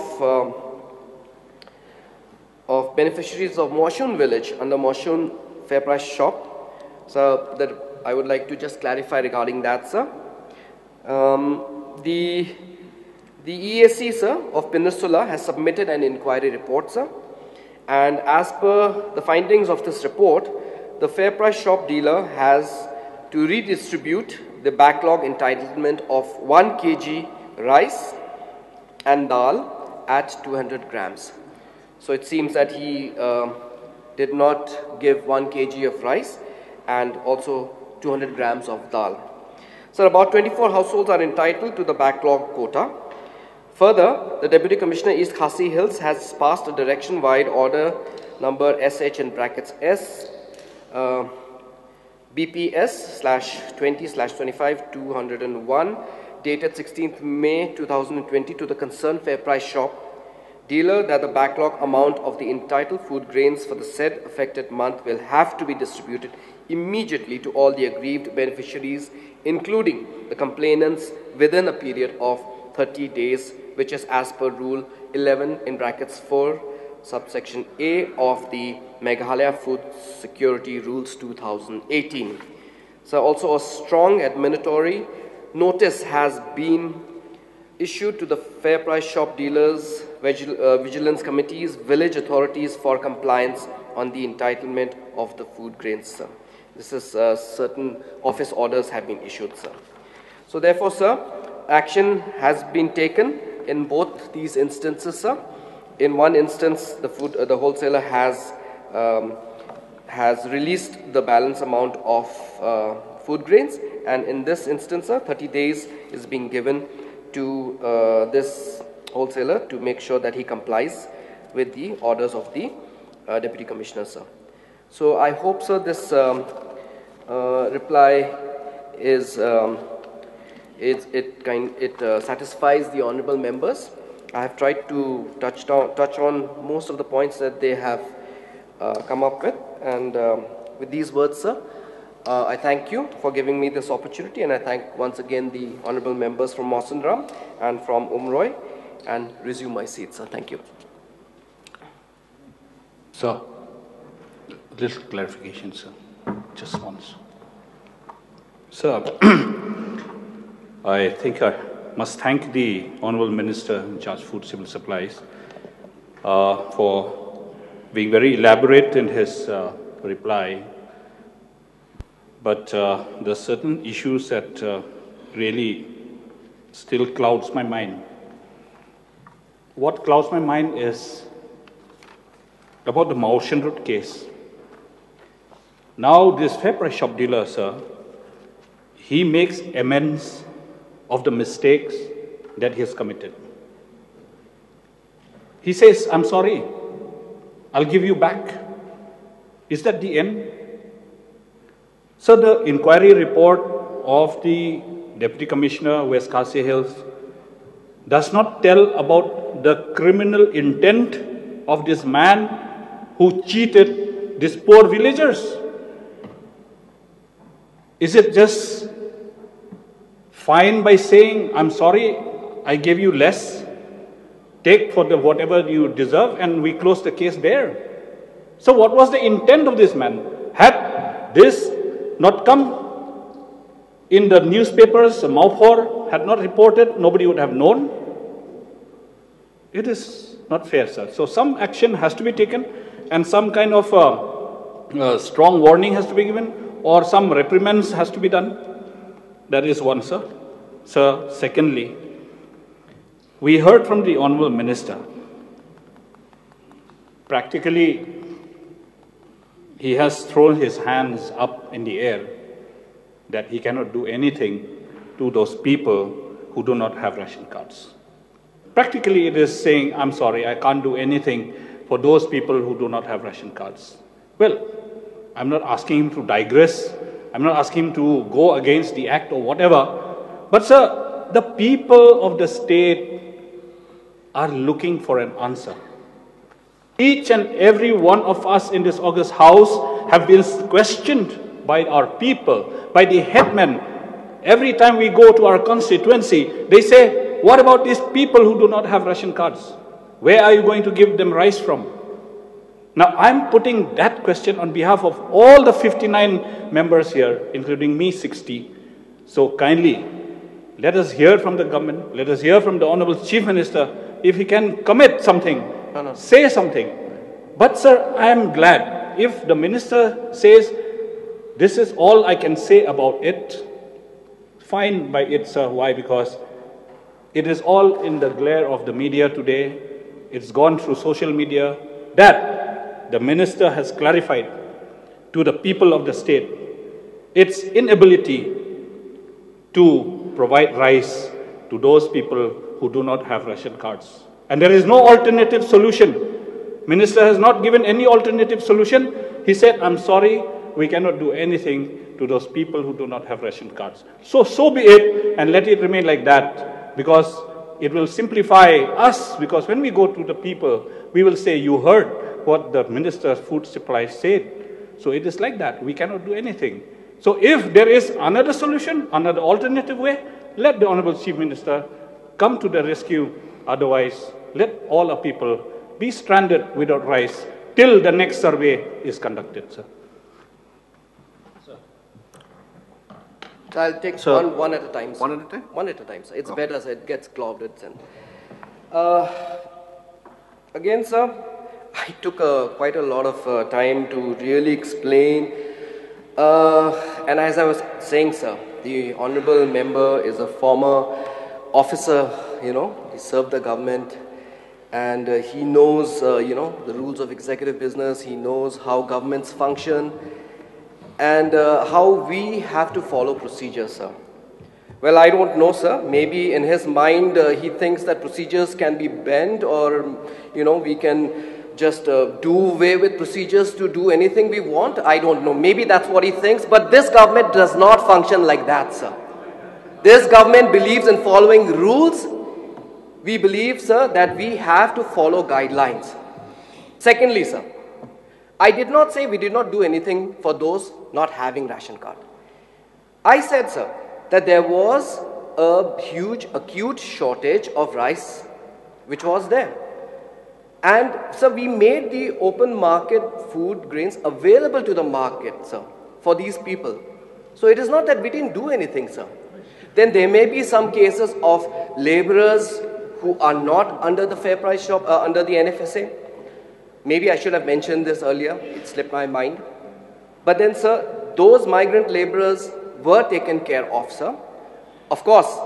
beneficiaries of Moshun village under Moshun fair price shop, so that I would like to just clarify regarding that, sir. The EAC, sir, of Peninsula has submitted an inquiry report, sir, and as per the findings of this report, the fair price shop dealer has to redistribute the backlog entitlement of 1 kg rice and dal at 200 grams. So it seems that he did not give 1 kg of rice and also 200 grams of dal. So about 24 households are entitled to the backlog quota. Further, the Deputy Commissioner East Khasi Hills has passed a direction-wide order number SH in brackets S BPS/20/25/201 dated 16th May 2020 to the concerned fair price shop dealer that the backlog amount of the entitled food grains for the said affected month will have to be distributed immediately to all the aggrieved beneficiaries, including the complainants, within a period of 30 days, which is as per Rule 11 in brackets 4 subsection A of the Meghalaya Food Security Rules 2018. So also a strong admonitory notice has been issued to the fair price shop dealers, vigilance committees, village authorities for compliance on the entitlement of the food grains, sir. This is certain office orders have been issued, sir. So therefore, sir, action has been taken in both these instances, sir. In one instance, the wholesaler has released the balance amount of food grains, and in this instance, sir, 30 days is being given to this wholesaler to make sure that he complies with the orders of the Deputy Commissioner, sir. So I hope, sir, this reply is satisfies the honourable members. I have tried to touch on most of the points that they have come up with, and with these words, sir, I thank you for giving me this opportunity, and I thank once again the honourable members from Mawsynram and from Umroi, and resume my seat, sir. Thank you. Sir, little clarification, sir, just once. Sir, I think I must thank the Honourable Minister in charge of Food Civil Supplies for being very elaborate in his reply. But there are certain issues that really still clouds my mind. What clouds my mind is about the Moshun Road case. Now this fair price shop dealer, sir, he makes amends of the mistakes that he has committed. He says, I'm sorry, I'll give you back. Is that the end? So the inquiry report of the Deputy Commissioner, West Khasi Hills, does not tell about the criminal intent of this man who cheated these poor villagers. Is it just fine by saying, I'm sorry, I gave you less, take for the whatever you deserve, and we close the case there? So what was the intent of this man? Had this not come in the newspapers, Mawfor had not reported, nobody would have known. It is not fair, sir. So some action has to be taken, and some kind of strong warning has to be given, or some reprimands has to be done. That is one, sir. Sir, secondly, we heard from the Honourable Minister. Practically, he has thrown his hands up in the air that he cannot do anything to those people who do not have ration cards. Practically, it is saying, I'm sorry, I can't do anything for those people who do not have ration cards. Well, I'm not asking him to digress I'm not asking him to go against the act or whatever. But sir, the people of the state are looking for an answer. Each and every one of us in this August House have been questioned by our people, by the headmen. Every time we go to our constituency, they say, what about these people who do not have ration cards? Where are you going to give them rice from? Now, I'm putting that question on behalf of all the 59 members here, including me, 60. So kindly, let us hear from the government, let us hear from the Honorable Chief Minister, if he can commit something, say something. But sir, I am glad if the Minister says, this is all I can say about it, fine by it, sir. Why? Because it is all in the glare of the media today. It's gone through social media that the Minister has clarified to the people of the state its inability to provide rice to those people who do not have ration cards. And there is no alternative solution. Minister has not given any alternative solution. He said, I'm sorry, we cannot do anything to those people who do not have ration cards. So be it, and let it remain like that, because it will simplify us, because when we go to the people, we will say, you heard what the Minister of Food Supply said. So it is like that. We cannot do anything. So if there is another solution, another alternative way, let the Honorable Chief Minister come to the rescue. Otherwise, let all our people be stranded without rice till the next survey is conducted, sir. So I'll take one at a time. Sir. One at a time? One at a time, sir. It's better, sir. It gets clouded. Again, sir, I took quite a lot of time to really explain. And as I was saying, sir, the honorable member is a former officer, you know, he served the government, and he knows, you know, the rules of executive business, he knows how governments function, and how we have to follow procedures, sir. Well, I don't know, sir. Maybe in his mind, he thinks that procedures can be bent, or, you know, we can just do away with procedures to do anything we want. I don't know. Maybe that's what he thinks. But this government does not function like that, sir. This government believes in following rules. We believe, sir, that we have to follow guidelines. Secondly, sir, I did not say we did not do anything for those not having ration card. I said, sir, that there was a huge acute shortage of rice which was there. And so we made the open market food grains available to the market, sir, for these people. So it is not that we didn't do anything, sir. Then there may be some cases of laborers who are not under the fair price shop, under the NFSA. Maybe I should have mentioned this earlier. It slipped my mind. But then, sir, those migrant laborers were taken care of, sir. Of course,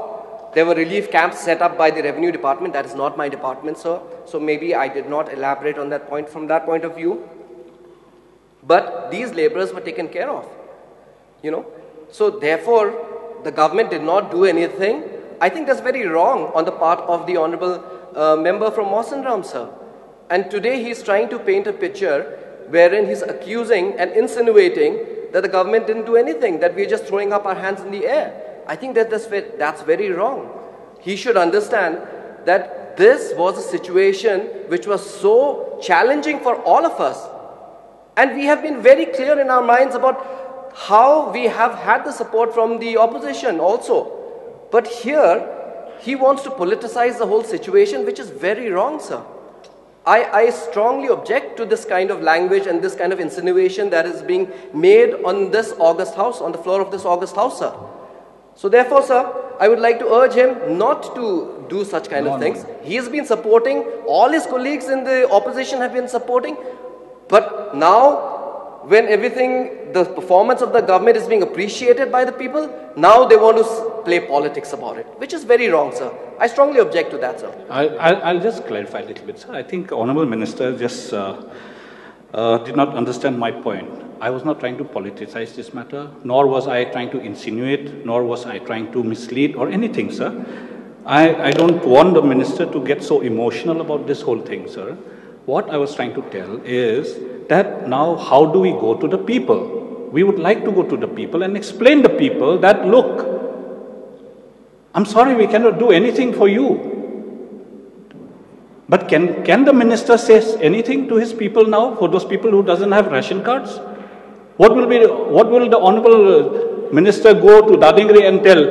there were relief camps set up by the Revenue Department. That is not my department, sir. So maybe I did not elaborate on that point from that point of view. But these laborers were taken care of, you know. So therefore, the government did not do anything. I think that's very wrong on the part of the honorable member from Mawsynram, sir. And today he's trying to paint a picture wherein he's accusing and insinuating that the government didn't do anything, that we're just throwing up our hands in the air. I think that that's very wrong. He should understand that this was a situation which was so challenging for all of us. And we have been very clear in our minds about how we have had the support from the opposition also. But here, he wants to politicize the whole situation, which is very wrong, sir. I strongly object to this kind of language and this kind of insinuation that is being made on this August House, on the floor of this August House, sir. So therefore, sir, I would like to urge him not to do such kind of things. He has been supporting, all his colleagues in the opposition have been supporting. But now, when everything, the performance of the government is being appreciated by the people, now they want to play politics about it, which is very wrong, sir. I strongly object to that, sir. I'll just clarify a little bit, sir. I think Honorable Minister just did not understand my point. I was not trying to politicize this matter, nor was I trying to insinuate, nor was I trying to mislead or anything, sir. I don't want the Minister to get so emotional about this whole thing, sir. What I was trying to tell is that now how do we go to the people? we would like to go to the people and explain to the people that, look, I'm sorry we cannot do anything for you. But can the minister say anything to his people now, for those people who doesn't have ration cards? What will the honorable minister go to Dadingri and tell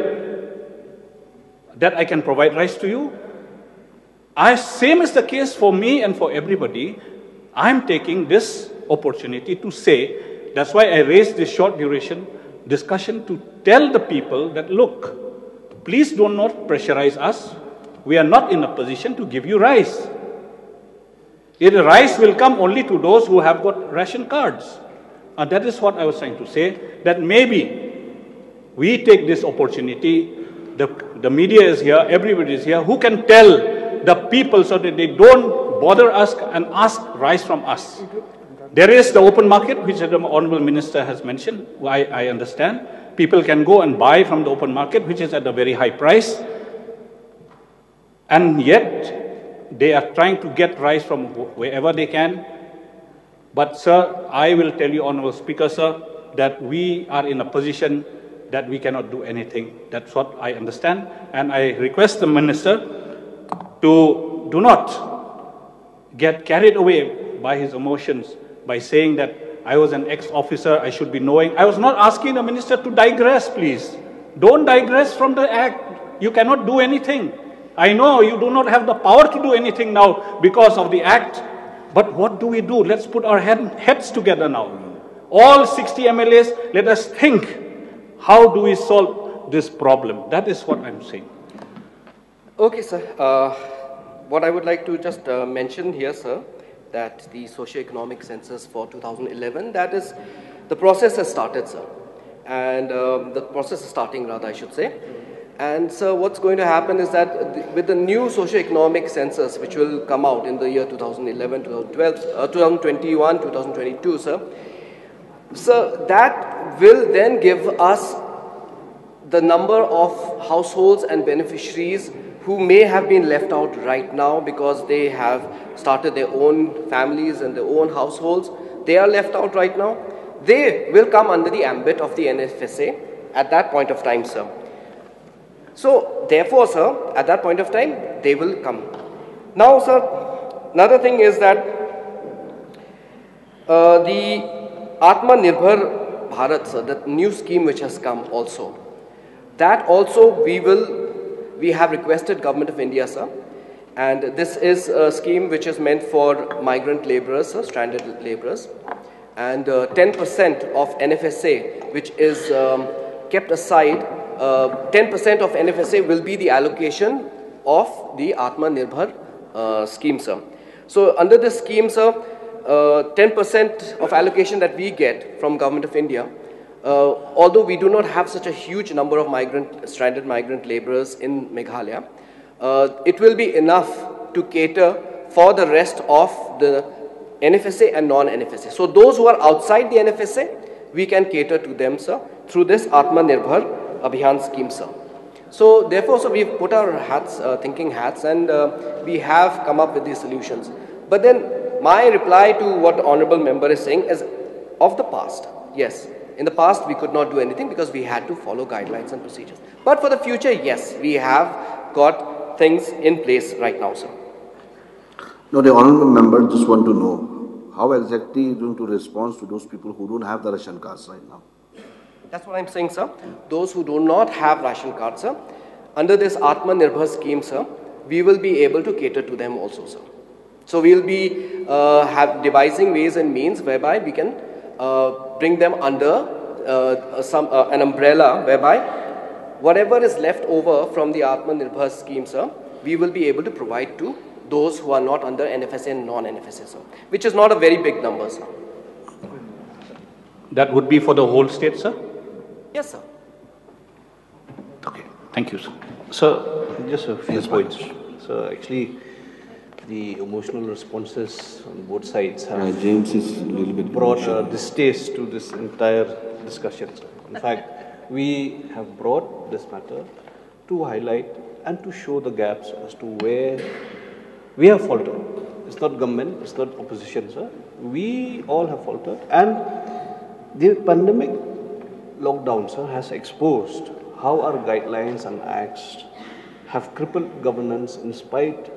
that I can provide rice to you? Same is the case for me and for everybody. I'm taking this opportunity to say, that's why I raised this short duration discussion to tell the people that, look, please do not pressurize us. We are not in a position to give you rice. The rice will come only to those who have got ration cards. And that is what I was trying to say, that maybe we take this opportunity, the media is here, everybody is here, who can tell the people so that they don't bother us and ask rice from us. There is the open market, which the Honorable Minister has mentioned. I understand. People can go and buy from the open market, which is at a very high price. And yet, they are trying to get rice from wherever they can. But, sir, I will tell you, Honorable Speaker, sir, that we are in a position that we cannot do anything. That's what I understand. And I request the Minister to do not get carried away by his emotions by saying that I was an ex-officer, I should be knowing. I was not asking the Minister to digress, please. Don't digress from the act. You cannot do anything. I know you do not have the power to do anything now because of the act. But what do we do? Let's put our heads together now. All 60 MLAs, let us think, how do we solve this problem? That is what I'm saying. Okay, sir. What I would like to just mention here, sir, that the socio-economic census for 2011, that is, the process has started, sir. And the process is starting, rather, I should say. And so what's going to happen is that with the new socio-economic census, which will come out in the year 2011, 2012, 2021, 2022, sir, so that will then give us the number of households and beneficiaries who may have been left out right now because they have started their own families and their own households. They are left out right now. They will come under the ambit of the NFSA at that point of time, sir. So, therefore, sir, at that point of time, they will come. Now, sir, another thing is that the Atmanirbhar Bharat, sir, the new scheme which has come also, that also we have requested Government of India, sir, and this is a scheme which is meant for migrant laborers, sir, stranded laborers, and 10% of NFSA, which is kept aside, 10% of NFSA will be the allocation of the Atmanirbhar scheme, sir. So under this scheme, sir, 10% of allocation that we get from Government of India, although we do not have such a huge number of stranded migrant laborers in Meghalaya, it will be enough to cater for the rest of the NFSA and non-NFSA. So those who are outside the NFSA, we can cater to them, sir, through this Atmanirbhar Abhiyan scheme, sir. So therefore, so we've put our hats, thinking hats, and we have come up with these solutions. But then my reply to what the Honorable Member is saying is of the past. Yes, in the past we could not do anything because we had to follow guidelines and procedures. But for the future, yes, we have got things in place right now, sir. No, the Honorable Member just want to know how exactly you are going to respond to those people who don't have the ration cards right now. That's what I'm saying, sir. Those who do not have ration cards, sir, under this Atmanirbhar scheme, sir, we will be able to cater to them also, sir. So we'll be devising ways and means whereby we can bring them under an umbrella whereby whatever is left over from the Atmanirbhar scheme, sir, we will be able to provide to those who are not under NFSA and non-NFSA, sir, which is not a very big number, sir. That would be for the whole state, sir? Yes, sir. Okay, thank you, sir. So, just a few points. So, actually, the emotional responses on both sides have James is a little bit brought distaste to this entire discussion. In fact, we have brought this matter to highlight and to show the gaps as to where we have faltered. It's not government, it's not opposition, sir. We all have faltered, and The pandemic lockdown, sir, has exposed how our guidelines and acts have crippled governance in spite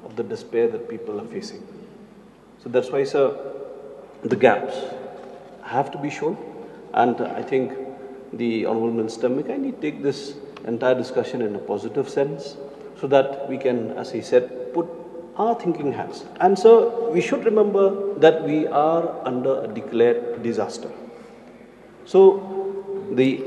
of the despair that people are facing. So that's why, sir, the gaps have to be shown. And I think the Honourable Minister may kindly take this entire discussion in a positive sense so that we can, as he said, put our thinking hats. And so we should remember that we are under a declared disaster. So the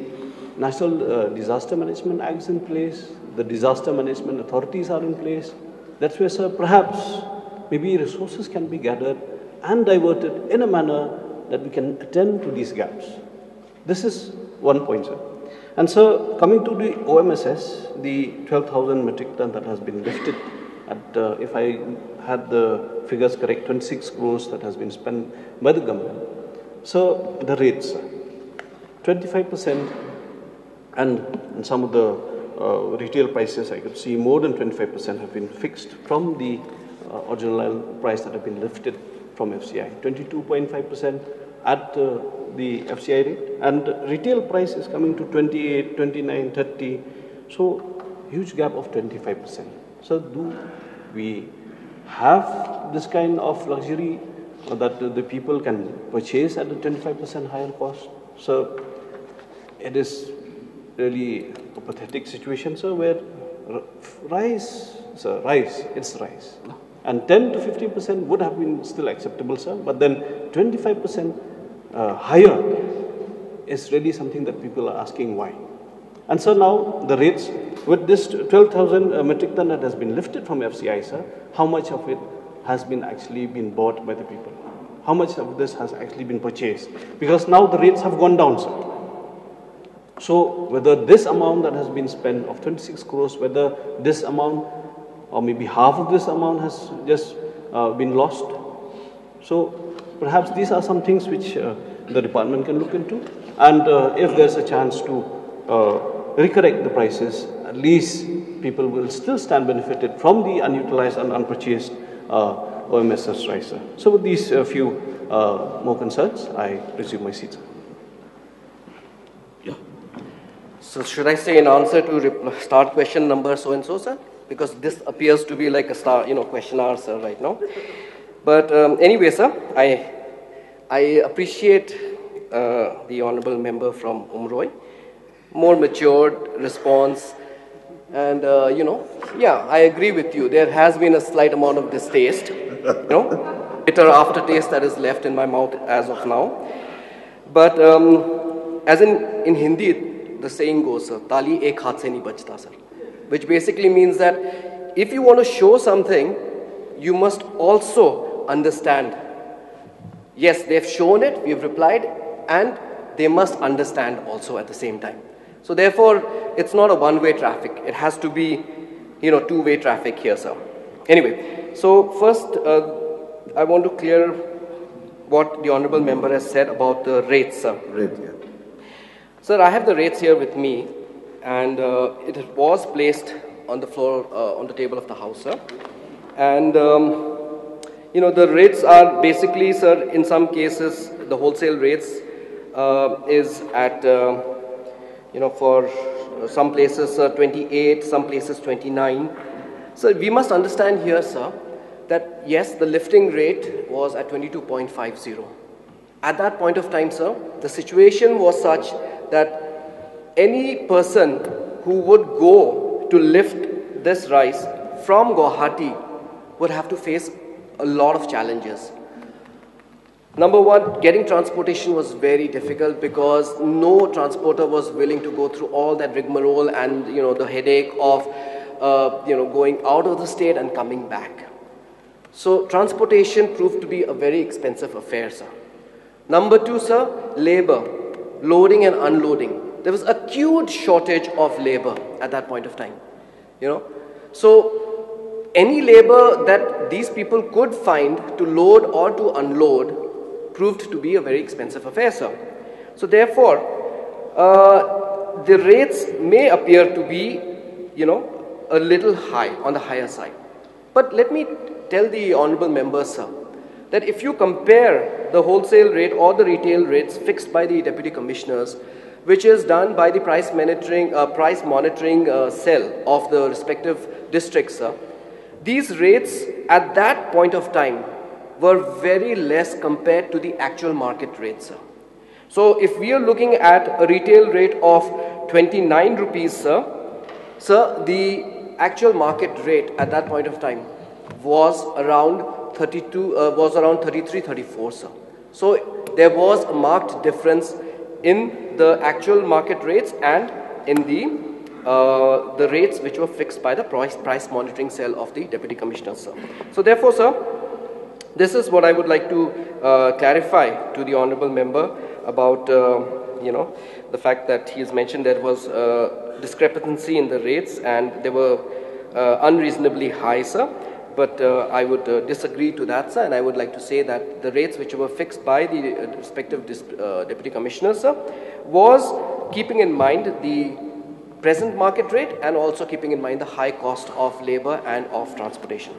National Disaster Management Act is in place, the disaster management authorities are in place. That's where, sir, perhaps maybe resources can be gathered and diverted in a manner that we can attend to these gaps. This is one point, sir. And so, coming to the OMSS, the 12,000 metric ton that has been lifted at, if I had the figures correct, 26 crores that has been spent by the government. So, the rates, 25%, and in some of the retail prices, I could see more than 25% have been fixed from the original price that have been lifted from FCI. 22.5% at the FCI rate, and retail price is coming to 28, 29, 30. So, huge gap of 25%. So, do we have this kind of luxury that the people can purchase at a 25% higher cost? So, it is really a pathetic situation, sir, where rice, it's rice. And 10 to 15% would have been still acceptable, sir, but then 25% higher is really something that people are asking why. And so now the rates, with this 12,000 metric ton that has been lifted from FCI, sir, how much of it has been actually been bought by the people? How much of this has actually been purchased? Because now the rates have gone down, sir. So whether this amount that has been spent of 26 crores, whether this amount or maybe half of this amount has just been lost. So perhaps these are some things which the department can look into. And if there's a chance to recorrect the prices, at least people will still stand benefited from the unutilized and unpurchased OMSS rice. So with these few more concerns, I resume my seat, sir. So should I say in answer to start question number so and so, sir? Because this appears to be like a star, question answer right now. But anyway, sir, I appreciate the honorable member from Umroi, more matured response, and yeah, I agree with you. There has been a slight amount of distaste, bitter aftertaste that is left in my mouth as of now. But as in Hindi, the saying goes, sir, "Tali ek haath se nahi bajta," sir. Which basically means that if you want to show something, you must also understand. Yes, they've shown it, we've replied, and they must understand also at the same time. So therefore, it's not a one-way traffic. It has to be, two-way traffic here, sir. Anyway, so first, I want to clear what the honorable member has said about the rates, sir. Rate, yeah. Sir, I have the rates here with me, and it was placed on the floor, on the table of the House, sir. And, the rates are basically, sir, in some cases, the wholesale rates is at, for some places 28, some places 29. So we must understand here, sir, that yes, the lifting rate was at 22.50. At that point of time, sir, the situation was such that any person who would go to lift this rice from Guwahati would have to face a lot of challenges. Number one, getting transportation was very difficult because no transporter was willing to go through all that rigmarole and the headache of going out of the state and coming back. So transportation proved to be a very expensive affair, sir. Number two, sir, labor, loading and unloading. There was acute shortage of labor at that point of time. So any labor that these people could find to load or to unload proved to be a very expensive affair, sir. So therefore, the rates may appear to be, a little high, on the higher side. But let me tell the honorable members, sir, that if you compare the wholesale rate or the retail rates fixed by the deputy commissioners, which is done by the price monitoring cell of the respective districts, these rates at that point of time were very less compared to the actual market rates. So if we are looking at a retail rate of 29 rupees, sir, the actual market rate at that point of time was around 33, 34, sir. So there was a marked difference in the actual market rates and in the rates which were fixed by the price monitoring cell of the deputy commissioner, sir. So therefore, sir, this is what I would like to clarify to the honorable member about the fact that he has mentioned there was discrepancy in the rates and they were unreasonably high, sir. But I would disagree to that, sir, and I would like to say that the rates which were fixed by the respective deputy commissioners, sir, was keeping in mind the present market rate and also keeping in mind the high cost of labor and of transportation.